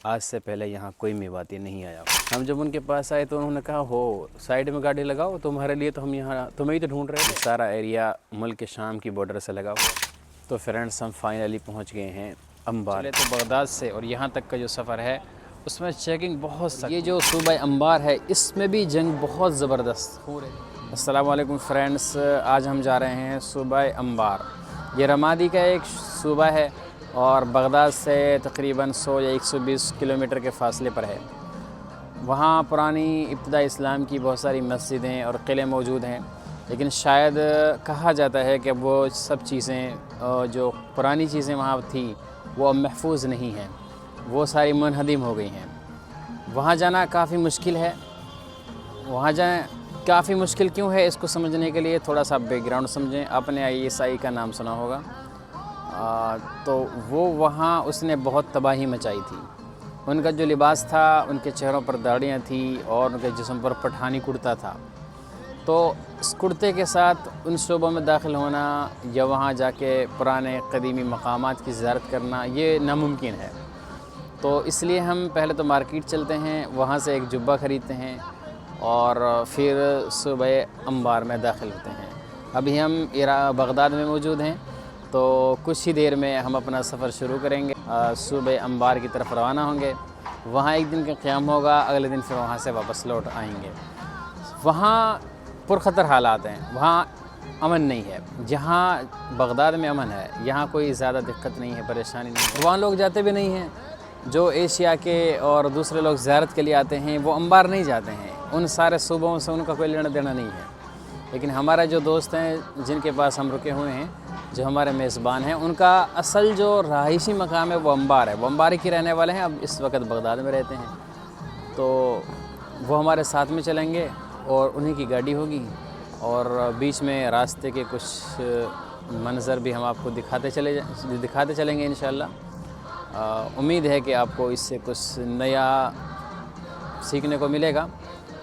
آج سے پہلے یہاں کوئی میواتی نہیں آیا۔ ہم جب ان کے پاس آئے تو انہوں نے کہا ہو سائیڈ میں گاڑی لگاؤ، تمہارے لیے تو ہم یہاں تمہیں ہی تو ڈھونڈ رہے ہیں۔ سارا ایریا ملک شام کی بارڈر سے لگا ہوا۔ تو فرینڈس ہم فائنلی پہنچ گئے ہیں انبار۔ چلے تو بغداد سے اور یہاں تک کا جو سفر ہے اس میں چیکنگ بہت سخت۔ یہ جو صوبہ انبار ہے اس میں بھی جنگ بہت زبردست ہو رہی ہے۔ السلام علیکم فرینڈس، آج ہم جا رہے ہیں صوبہ انبار۔ یہ رمادی کا ایک صوبہ ہے اور بغداد سے تقریباً 100 یا 120 کلومیٹر کے فاصلے پر ہے۔ وہاں پرانی ابتدا اسلام کی بہت ساری مسجدیں اور قلعے موجود ہیں، لیکن شاید کہا جاتا ہے کہ وہ سب چیزیں جو پرانی چیزیں وہاں تھیں وہ اب محفوظ نہیں ہیں، وہ ساری منہدم ہو گئی ہیں۔ وہاں جانا کافی مشکل ہے۔ وہاں جائیں کافی مشکل کیوں ہے اس کو سمجھنے کے لیے تھوڑا سا بیک گراؤنڈ سمجھیں۔ آپ نے ISI کا نام سنا ہوگا، تو وہ وہاں اس نے بہت تباہی مچائی تھی۔ ان کا جو لباس تھا، ان کے چہروں پر داڑھیاں تھیں اور ان کے جسم پر پٹھانی کرتا تھا، تو اس کرتے کے ساتھ ان صوبوں میں داخل ہونا یا وہاں جا کے پرانے قدیمی مقامات کی زیارت کرنا یہ ناممکن ہے۔ تو اس لیے ہم پہلے تو مارکیٹ چلتے ہیں، وہاں سے ایک جبہ خریدتے ہیں اور پھر صوبہ انبار میں داخل ہوتے ہیں۔ ابھی ہم بغداد میں موجود ہیں، تو کچھ ہی دیر میں ہم اپنا سفر شروع کریں گے، صوبہ انبار کی طرف روانہ ہوں گے۔ وہاں ایک دن کا قیام ہوگا، اگلے دن پھر وہاں سے واپس لوٹ آئیں گے۔ وہاں پرخطر حالات ہیں، وہاں امن نہیں ہے۔ جہاں بغداد میں امن ہے، یہاں کوئی زیادہ دقت نہیں ہے، پریشانی نہیں ہے۔ وہاں لوگ جاتے بھی نہیں ہیں، جو ایشیا کے اور دوسرے لوگ زیارت کے لیے آتے ہیں وہ انبار نہیں جاتے ہیں۔ ان سارے صوبوں سے ان کا کوئی لینا دینا نہیں ہے۔ لیکن ہمارا جو دوست ہیں جن کے پاس ہم رکے ہوئے ہیں، جو ہمارے میزبان ہیں، ان کا اصل جو رہائشی مقام ہے وہ انبار ہے، وہ انبار کے رہنے والے ہیں، اب اس وقت بغداد میں رہتے ہیں۔ تو وہ ہمارے ساتھ میں چلیں گے اور انہی کی گاڑی ہوگی، اور بیچ میں راستے کے کچھ منظر بھی ہم آپ کو دکھاتے چلیں گے انشاءاللہ۔ امید ہے کہ آپ کو اس سے کچھ نیا سیکھنے کو ملے گا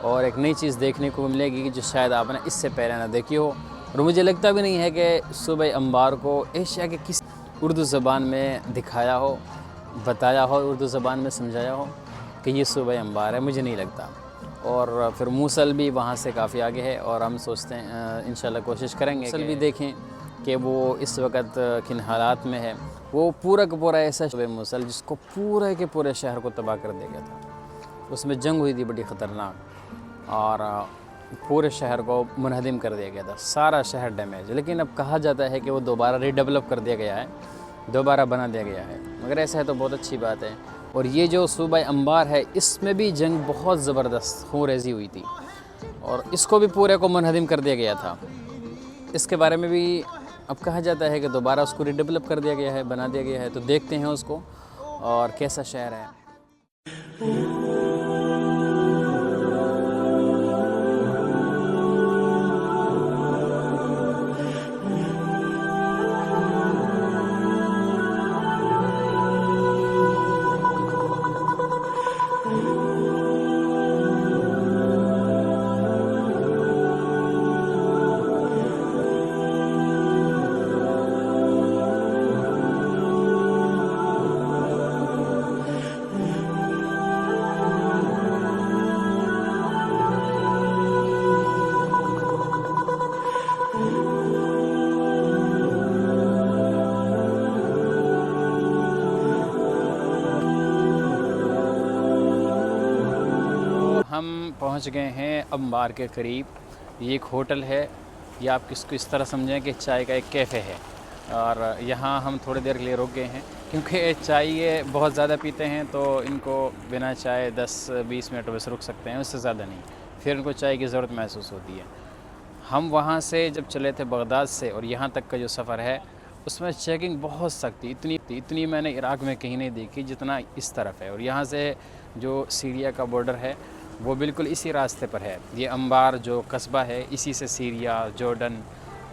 اور ایک نئی چیز دیکھنے کو ملے گی جو شاید آپ نے اس سے پہلے نہ دیکھی ہو۔ اور مجھے لگتا بھی نہیں ہے کہ صوبہ انبار کو ایشیا کے کسی اردو زبان میں دکھایا ہو، بتایا ہو، اردو زبان میں سمجھایا ہو کہ یہ صوبہ انبار ہے، مجھے نہیں لگتا۔ اور پھر موصل بھی وہاں سے کافی آگے ہے، اور ہم سوچتے ہیں انشاءاللہ کوشش کریں گے موصل بھی دیکھیں کہ وہ اس وقت کن حالات میں ہے۔ وہ پورا کا پورا ایسا صوبہ موصل جس کو پورے کے پورے شہر کو تباہ کر دیا گیا تھا، اس میں جنگ ہوئی تھی بڑی خطرناک، اور پورے شہر کو منہدم کر دیا گیا تھا، سارا شہر ڈیمیج۔ لیکن اب کہا جاتا ہے کہ وہ دوبارہ ری ڈیولپ کر دیا گیا ہے، دوبارہ بنا دیا گیا ہے، مگر ایسا ہے تو بہت اچھی بات ہے۔ اور یہ جو صوبہ انبار ہے اس میں بھی جنگ بہت زبردست خون ریزی ہوئی تھی، اور اس کو بھی پورے کو منہدم کر دیا گیا تھا۔ اس کے بارے میں بھی اب کہا جاتا ہے کہ دوبارہ اس کو ری ڈیولپ کر دیا گیا ہے، بنا دیا گیا ہے، تو دیکھتے ہیں اس کو اور کیسا شہر ہے۔ ہم پہنچ گئے ہیں انبار کے قریب۔ یہ ایک ہوٹل ہے، یا آپ اس کو اس طرح سمجھیں کہ چائے کا ایک کیفے ہے، اور یہاں ہم تھوڑی دیر کے لیے رک گئے ہیں کیونکہ چائے یہ بہت زیادہ پیتے ہیں، تو ان کو بنا چائے 10-20 منٹ بس رک سکتے ہیں، اس سے زیادہ نہیں، پھر ان کو چائے کی ضرورت محسوس ہوتی ہے۔ ہم وہاں سے جب چلے تھے بغداد سے اور یہاں تک کا جو سفر ہے اس میں چیکنگ بہت سخت تھی، اتنی میں نے عراق میں کہیں نہیں دیکھی جتنا اس طرف ہے۔ اور یہاں سے جو سیریا کا بارڈر ہے وہ بالکل اسی راستے پر ہے۔ یہ انبار جو قصبہ ہے اسی سے سیریا، جارڈن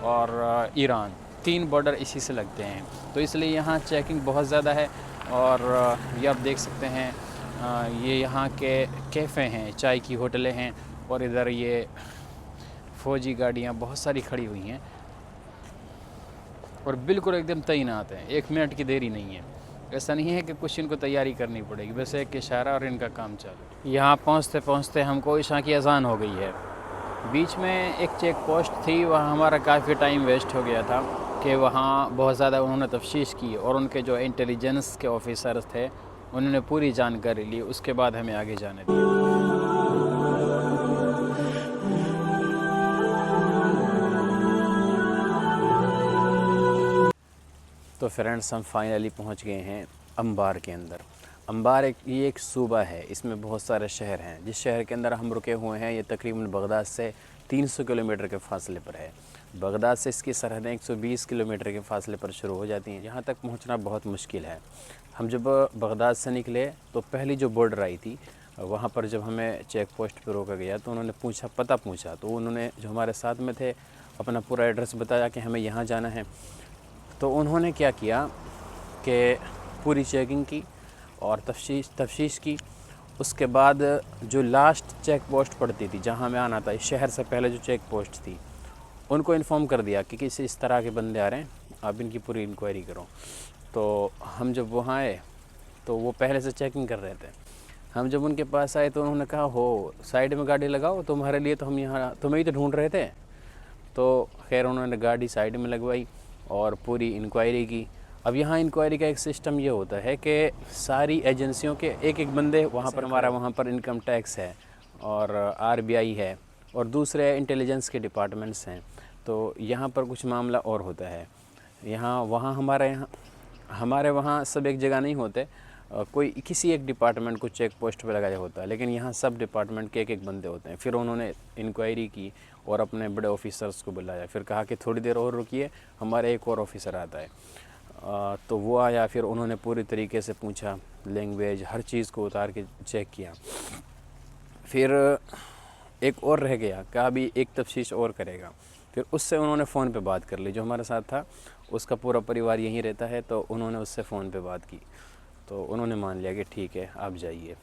اور ایران 3 بارڈر اسی سے لگتے ہیں، تو اس لیے یہاں چیکنگ بہت زیادہ ہے۔ اور یہ آپ دیکھ سکتے ہیں، یہ یہاں کے کیفے ہیں، چائے کی ہوٹلیں ہیں، اور ادھر یہ فوجی گاڑیاں بہت ساری کھڑی ہوئی ہیں، اور بالکل ایک دم تعینات ہیں، 1 منٹ کی دیری نہیں ہے۔ ایسا نہیں ہے کہ کچھ ان کو تیاری کرنی پڑے گی، بس ایک اشارہ اور ان کا کام چالو۔ یہاں پہنچتے پہنچتے ہم کو عشاء کی اذان ہو گئی ہے۔ بیچ میں ایک چیک پوسٹ تھی، وہاں ہمارا کافی ٹائم ویسٹ ہو گیا تھا کہ وہاں بہت زیادہ انہوں نے تفتیش کی، اور ان کے جو انٹیلیجنس کے آفیسرز تھے انہوں نے پوری جانکاری لی، اس کے بعد ہمیں آگے جانے دیا۔ تو فرینڈس ہم فائنلی پہنچ گئے ہیں انبار کے اندر۔ انبار یہ ایک صوبہ ہے، اس میں بہت سارے شہر ہیں۔ جس شہر کے اندر ہم رکے ہوئے ہیں یہ تقریباً بغداد سے 300 کلومیٹر کے فاصلے پر ہے۔ بغداد سے اس کی سرحدیں 120 کلومیٹر کے فاصلے پر شروع ہو جاتی ہیں۔ یہاں تک پہنچنا بہت مشکل ہے۔ ہم جب بغداد سے نکلے تو پہلی جو بارڈر آئی تھی، وہاں پر جب ہمیں چیک پوسٹ پہ روکا گیا تو انہوں نے پتہ پوچھا، تو انہوں نے جو ہمارے ساتھ میں تھے اپنا پورا ایڈریس بتایا کہ ہمیں یہاں جانا ہے۔ تو انہوں نے کیا کیا کہ پوری چیکنگ کی اور تفتیش کی۔ اس کے بعد جو لاسٹ چیک پوسٹ پڑتی تھی جہاں ہمیں آنا تھا، اس شہر سے پہلے جو چیک پوسٹ تھی، ان کو انفارم کر دیا کہ کسی اس طرح کے بندے آ رہے ہیں، آپ ان کی پوری انکوائری کرو۔ تو ہم جب وہاں آئے تو وہ پہلے سے چیکنگ کر رہے تھے۔ ہم جب ان کے پاس آئے تو انہوں نے کہا ہو سائیڈ میں گاڑی لگاؤ، تمہارے لیے تو ہم یہاں تمہیں ہی تو ڈھونڈ رہے تھے۔ تو خیر انہوں نے گاڑی سائیڈ میں لگوائی اور پوری انکوائری کی۔ اب یہاں انکوائری کا ایک سسٹم یہ ہوتا ہے کہ ساری ایجنسیوں کے ایک ایک بندے وہاں پر، ہمارا وہاں پر انکم ٹیکس ہے اور RBI ہے اور دوسرے انٹیلیجنس کے ڈپارٹمنٹس ہیں۔ تو یہاں پر کچھ معاملہ اور ہوتا ہے، ہمارے وہاں سب ایک جگہ نہیں ہوتے، کوئی کسی ایک ڈپارٹمنٹ کو چیک پوسٹ پہ لگایا ہوتا ہے، لیکن یہاں سب ڈپارٹمنٹ کے ایک ایک بندے ہوتے ہیں۔ پھر انہوں نے انکوائری کی اور اپنے بڑے آفیسرز کو بلایا، پھر کہا کہ تھوڑی دیر اور رکیے، ہمارا ایک اور آفیسر آتا ہے۔ تو وہ آیا، پھر انہوں نے پوری طریقے سے پوچھا، لینگویج ہر چیز کو اتار کے چیک کیا۔ پھر ایک اور رہ گیا کہ ابھی ایک تفتیش اور کرے گا، پھر اس سے انہوں نے فون پہ بات کر لی۔ جو ہمارے ساتھ تھا اس کا پورا پریوار یہیں رہتا ہے، تو انہوں نے اس سے فون پہ بات کی، تو انہوں نے مان لیا کہ ٹھیک ہے آپ جائیے۔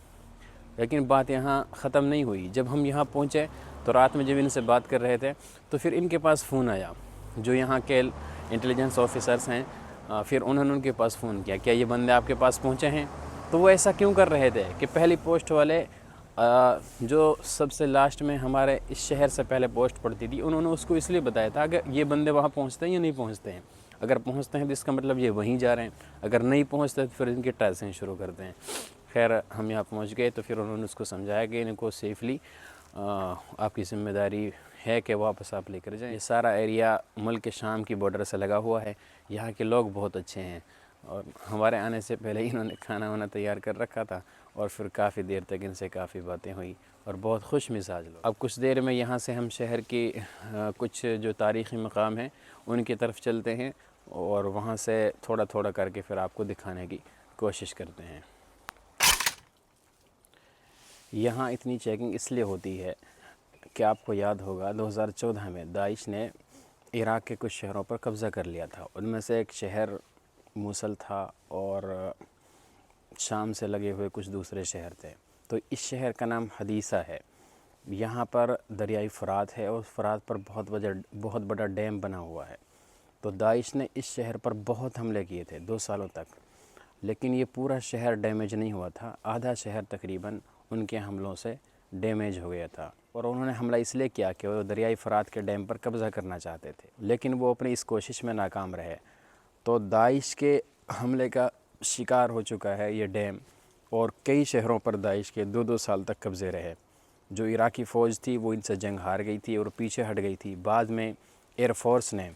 لیکن بات یہاں ختم نہیں ہوئی۔ جب ہم یہاں پہنچے تو رات میں جب ان سے بات کر رہے تھے تو پھر ان کے پاس فون آیا، جو یہاں کے انٹیلیجنس آفیسرز ہیں، پھر انہوں نے ان کے پاس فون کیا، کیا یہ بندے آپ کے پاس پہنچے ہیں؟ تو وہ ایسا کیوں کر رہے تھے کہ پہلی پوسٹ والے جو سب سے لاسٹ میں ہمارے اس شہر سے پہلے پوسٹ پڑتی تھی، انہوں نے اس کو اس لیے بتایا تھا کہ یہ بندے وہاں پہنچتے ہیں یا نہیں پہنچتے ہیں۔ اگر پہنچتے ہیں تو اس کا مطلب یہ وہیں جا رہے ہیں، اگر نہیں پہنچتے تو پھر ان کی ٹریسنگ شروع کرتے ہیں۔ خیر ہم یہاں پہنچ گئے تو پھر انہوں نے اس کو سمجھایا کہ ان کو سیفلی آپ کی ذمہ داری ہے کہ واپس آپ لے کر جائیں۔ یہ سارا ایریا ملک شام کی بارڈر سے لگا ہوا ہے۔ یہاں کے لوگ بہت اچھے ہیں، اور ہمارے آنے سے پہلے انہوں نے کھانا وانا تیار کر رکھا تھا، اور پھر کافی دیر تک ان سے کافی باتیں ہوئی، اور بہت خوش مزاج لوگ۔ اب کچھ دیر میں یہاں سے ہم شہر کی کچھ جو تاریخی مقام ہیں ان کی طرف چلتے ہیں، اور وہاں سے تھوڑا تھوڑا کر کے پھر آپ کو دکھانے کی کوشش کرتے ہیں۔ یہاں اتنی چیکنگ اس لیے ہوتی ہے کہ آپ کو یاد ہوگا 2014 میں داعش نے عراق کے کچھ شہروں پر قبضہ کر لیا تھا۔ ان میں سے ایک شہر موصل تھا، اور شام سے لگے ہوئے کچھ دوسرے شہر تھے۔ تو اس شہر کا نام حدیثہ ہے۔ یہاں پر دریائے فرات ہے، اور فرات پر بہت بڑا ڈیم بنا ہوا ہے۔ تو داعش نے اس شہر پر بہت حملے کیے تھے 2 سالوں تک، لیکن یہ پورا شہر ڈیمیج نہیں ہوا تھا، آدھا شہر تقریباً ان کے حملوں سے ڈیمیج ہو گیا تھا۔ اور انہوں نے حملہ اس لیے کیا کہ وہ دریائے فرات کے ڈیم پر قبضہ کرنا چاہتے تھے، لیکن وہ اپنی اس کوشش میں ناکام رہے۔ تو داعش کے حملے کا شکار ہو چکا ہے یہ ڈیم، اور کئی شہروں پر داعش کے 2 سال تک قبضے رہے۔ جو عراقی فوج تھی وہ ان سے جنگ ہار گئی تھی اور پیچھے ہٹ گئی تھی۔ بعد میں ایئر فورس نے،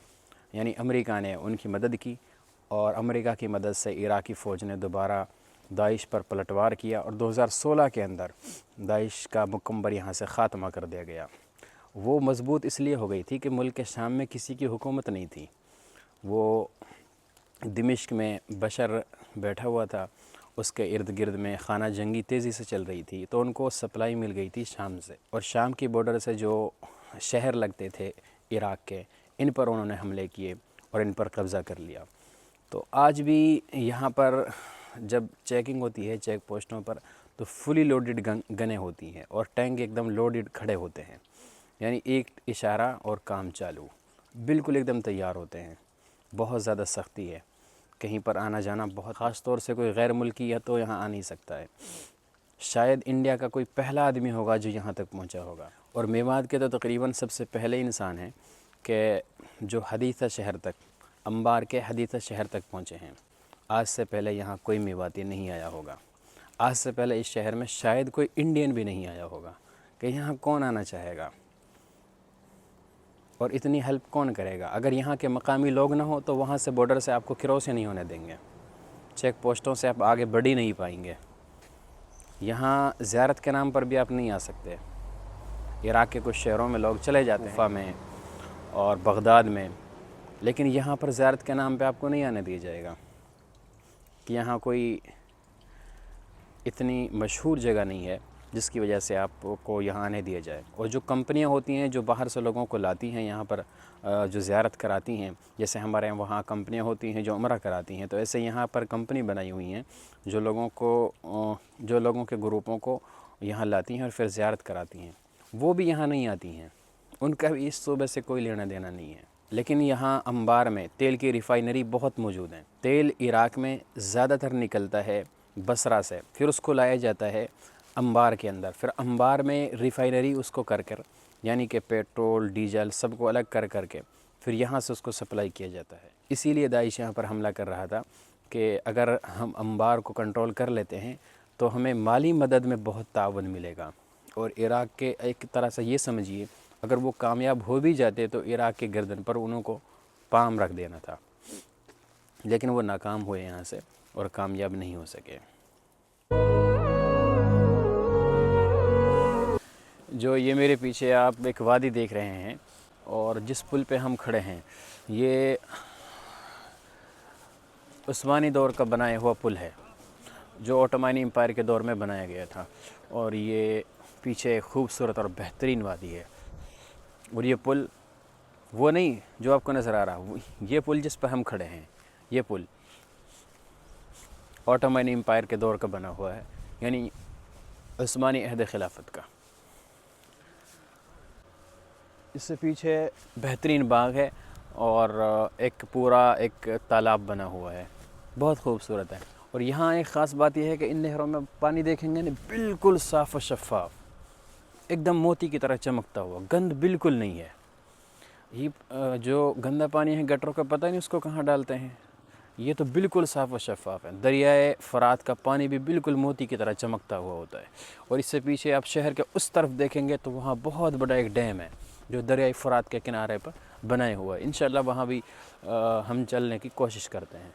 یعنی امریکہ نے ان کی مدد کی، اور امریکہ کی مدد سے عراقی فوج نے دوبارہ داعش پر پلٹوار کیا، اور 2016 کے اندر داعش کا مکمل یہاں سے خاتمہ کر دیا گیا۔ وہ مضبوط اس لیے ہو گئی تھی کہ ملک شام میں کسی کی حکومت نہیں تھی، وہ دمشق میں بشر بیٹھا ہوا تھا، اس کے ارد گرد میں خانہ جنگی تیزی سے چل رہی تھی، تو ان کو سپلائی مل گئی تھی شام سے، اور شام کی بارڈر سے جو شہر لگتے تھے عراق کے، ان پر انہوں نے حملے کیے اور ان پر قبضہ کر لیا۔ تو آج بھی یہاں پر جب چیکنگ ہوتی ہے چیک پوسٹوں پر، تو فلی لوڈڈ گنیں ہوتی ہیں، اور ٹینک ایک دم لوڈڈ کھڑے ہوتے ہیں، یعنی ایک اشارہ اور کام چالو، بالکل ایک دم تیار ہوتے ہیں۔ بہت زیادہ سختی ہے، کہیں پر آنا جانا بہت، خاص طور سے کوئی غیر ملکی ہے تو یہاں آ نہیں سکتا ہے. شاید انڈیا کا کوئی پہلا آدمی ہوگا جو یہاں تک پہنچا ہوگا. اور میوات کے تو تقریباً سب سے پہلے انسان ہیں کہ جو حدیثہ شہر تک، انبار کے حدیثہ شہر تک پہنچے ہیں. آج سے پہلے یہاں کوئی میواتی نہیں آیا ہوگا. آج سے پہلے اس شہر میں شاید کوئی انڈین بھی نہیں آیا ہوگا. کہ یہاں کون آنا چاہے گا اور اتنی ہیلپ کون کرے گا؟ اگر یہاں کے مقامی لوگ نہ ہوں تو وہاں سے بارڈر سے آپ کو کراس ہی نہیں ہونے دیں گے. چیک پوسٹوں سے آپ آگے بڑھ ہی نہیں پائیں گے. یہاں زیارت کے نام پر بھی آپ نہیں آ سکتے. عراق کے کچھ شہروں میں لوگ چلے جاتے ہیں، کوفہ میں اور بغداد میں، لیکن یہاں پر زیارت کے نام پہ آپ کو نہیں آنے دیا جائے گا. کہ یہاں کوئی اتنی مشہور جگہ نہیں ہے جس کی وجہ سے آپ کو یہاں آنے دیا جائے. اور جو کمپنیاں ہوتی ہیں جو باہر سے لوگوں کو لاتی ہیں یہاں پر جو زیارت کراتی ہیں، جیسے ہمارے وہاں کمپنیاں ہوتی ہیں جو عمرہ کراتی ہیں، تو ایسے یہاں پر کمپنی بنائی ہوئی ہیں جو لوگوں کے گروپوں کو یہاں لاتی ہیں اور پھر زیارت کراتی ہیں. وہ بھی یہاں نہیں آتی ہیں، ان کا بھی اس صوبے سے کوئی لینا دینا نہیں ہے. لیکن یہاں انبار میں تیل کی ریفائنری بہت موجود ہیں. تیل عراق میں زیادہ تر نکلتا ہے بصرہ سے، پھر اس کو لایا جاتا ہے انبار کے اندر. پھر انبار میں ریفائنری اس کو کر یعنی کہ پیٹرول ڈیزل سب کو الگ کر کے پھر یہاں سے اس کو سپلائی کیا جاتا ہے. اسی لیے داعش یہاں پر حملہ کر رہا تھا کہ اگر ہم انبار کو کنٹرول کر لیتے ہیں تو ہمیں مالی مدد میں بہت تعاون ملے گا. اور عراق کے ایک طرح سے یہ سمجھیے اگر وہ کامیاب ہو بھی جاتے تو عراق کے گردن پر انہوں کو پام رکھ دینا تھا. لیکن وہ ناکام ہوئے یہاں سے اور کامیاب نہیں ہو سکے. جو یہ میرے پیچھے آپ ایک وادی دیکھ رہے ہیں اور جس پل پہ ہم کھڑے ہیں یہ عثمانی دور کا بنایا ہوا پل ہے جو عثمانی امپائر کے دور میں بنایا گیا تھا. اور یہ پیچھے خوبصورت اور بہترین وادی ہے. اور یہ پل وہ نہیں جو آپ کو نظر آ رہا، یہ پل جس پہ ہم کھڑے ہیں یہ پل عثمانی امپائر کے دور کا بنا ہوا ہے، یعنی عثمانی عہد خلافت کا. اس سے پیچھے بہترین باغ ہے اور ایک پورا ایک تالاب بنا ہوا ہے، بہت خوبصورت ہے. اور یہاں ایک خاص بات یہ ہے کہ ان نہروں میں پانی دیکھیں گے نا بالکل صاف و شفاف، ایک دم موتی کی طرح چمکتا ہوا، گند بالکل نہیں ہے. یہ جو گندا پانی ہے گٹروں کا پتہ نہیں اس کو کہاں ڈالتے ہیں، یہ تو بالکل صاف و شفاف ہے. دریائے فرات کا پانی بھی بالکل موتی کی طرح چمکتا ہوا ہوتا ہے. اور اس سے پیچھے آپ شہر کے اس طرف دیکھیں گے تو وہاں بہت بڑا ایک ڈیم ہے جو دریائے فرات کے کنارے پر بنائے ہوا ہے. انشاءاللہ وہاں بھی ہم چلنے کی کوشش کرتے ہیں.